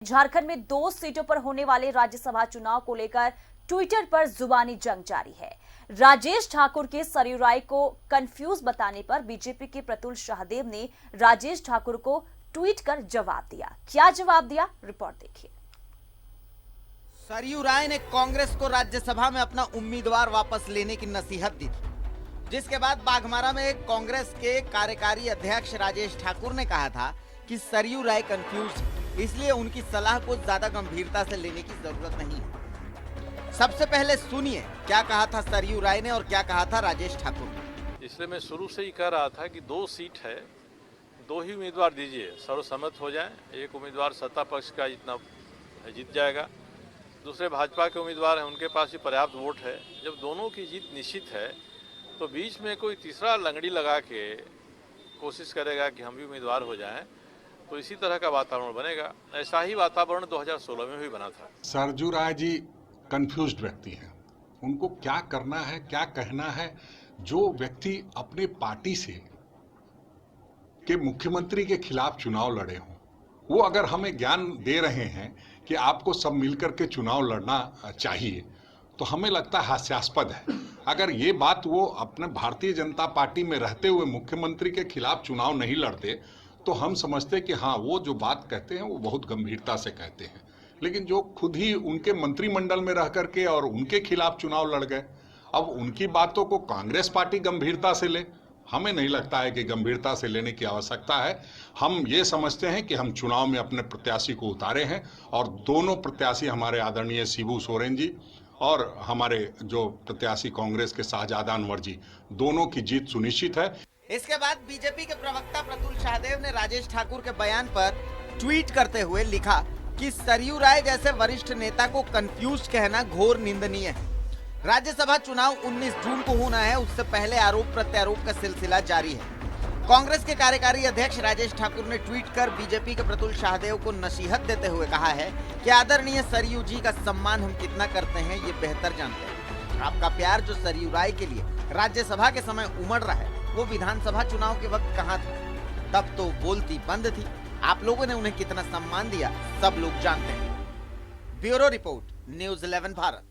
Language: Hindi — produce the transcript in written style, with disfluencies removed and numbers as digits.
झारखंड में 2 सीटों पर होने वाले राज्यसभा चुनाव को लेकर ट्विटर पर जुबानी जंग जारी है। राजेश ठाकुर के सरयू राय को कंफ्यूज बताने पर बीजेपी के प्रतुल शाहदेव ने राजेश ठाकुर को ट्वीट कर जवाब दिया। क्या जवाब दिया, रिपोर्ट देखिए। सरयू राय ने कांग्रेस को राज्यसभा में अपना उम्मीदवार वापस लेने की नसीहत दी थी, जिसके बाद बाघमारा में कांग्रेस के कार्यकारी अध्यक्ष राजेश ठाकुर ने कहा था कि सरयू राय कंफ्यूज, इसलिए उनकी सलाह को ज्यादा गंभीरता से लेने की जरूरत नहीं है। सबसे पहले सुनिए क्या कहा था सरयू राय ने और क्या कहा था राजेश ठाकुर ने। इसलिए मैं शुरू से ही कह रहा था कि 2 सीट है, 2 ही उम्मीदवार दीजिए, सर्वसम्मत हो जाए। एक उम्मीदवार सत्ता पक्ष का जितना जीत जाएगा, दूसरे भाजपा के उम्मीदवार हैं, उनके पास भी पर्याप्त वोट है। जब दोनों की जीत निश्चित है तो बीच में कोई तीसरा लंगड़ी लगा के कोशिश करेगा कि हम भी उम्मीदवार हो जाएं, तो इसी तरह का वातावरण बनेगा। ऐसा ही वातावरण 2016 में भी बना था। सरयू राय जी कंफ्यूज्ड व्यक्ति हैं, उनको क्या करना है, क्या कहना है। जो व्यक्ति अपने पार्टी से के मुख्यमंत्री के खिलाफ चुनाव लड़े हों, वो अगर हमें ज्ञान दे रहे हैं कि आपको सब मिलकर के चुनाव लड़ना चाहिए, तो हमें लगता है हास्यास्पद है। अगर ये बात वो अपने भारतीय जनता पार्टी में रहते हुए मुख्यमंत्री के खिलाफ चुनाव नहीं लड़ते, तो हम समझते कि हाँ, वो जो बात कहते हैं वो बहुत गंभीरता से कहते हैं। लेकिन जो खुद ही उनके मंत्रिमंडल में रह करके और उनके खिलाफ चुनाव लड़ गए, अब उनकी बातों को कांग्रेस पार्टी गंभीरता से ले, हमें नहीं लगता है कि गंभीरता से लेने की आवश्यकता है। हम ये समझते हैं कि हम चुनाव में अपने प्रत्याशी को उतारे हैं और दोनों प्रत्याशी हमारे आदरणीय शिबू सोरेन जी और हमारे जो प्रत्याशी कांग्रेस के शाहजादा अनवर जी, दोनों की जीत सुनिश्चित है। इसके बाद बीजेपी के प्रवक्ता प्रतुल शाहदेव ने राजेश ठाकुर के बयान पर ट्वीट करते हुए लिखा कि सरयू राय जैसे वरिष्ठ नेता को कंफ्यूज कहना घोर निंदनीय है। राज्यसभा चुनाव 19 जून को होना है, उससे पहले आरोप प्रत्यारोप का सिलसिला जारी है। कांग्रेस के कार्यकारी अध्यक्ष राजेश ठाकुर ने ट्वीट कर बीजेपी के प्रतुल शाहदेव को नसीहत देते हुए कहा है कि आदरणीय सरयू जी का सम्मान हम कितना करते हैं ये बेहतर जानते हैं। आपका प्यार जो सरयू राय के लिए राज्यसभा के समय उमड़ रहा है, वो विधानसभा चुनाव के वक्त कहाँ था? तब तो बोलती बंद थी। आप लोगों ने उन्हें कितना सम्मान दिया सब लोग जानते हैं। Bureau report, news 11 Bharat.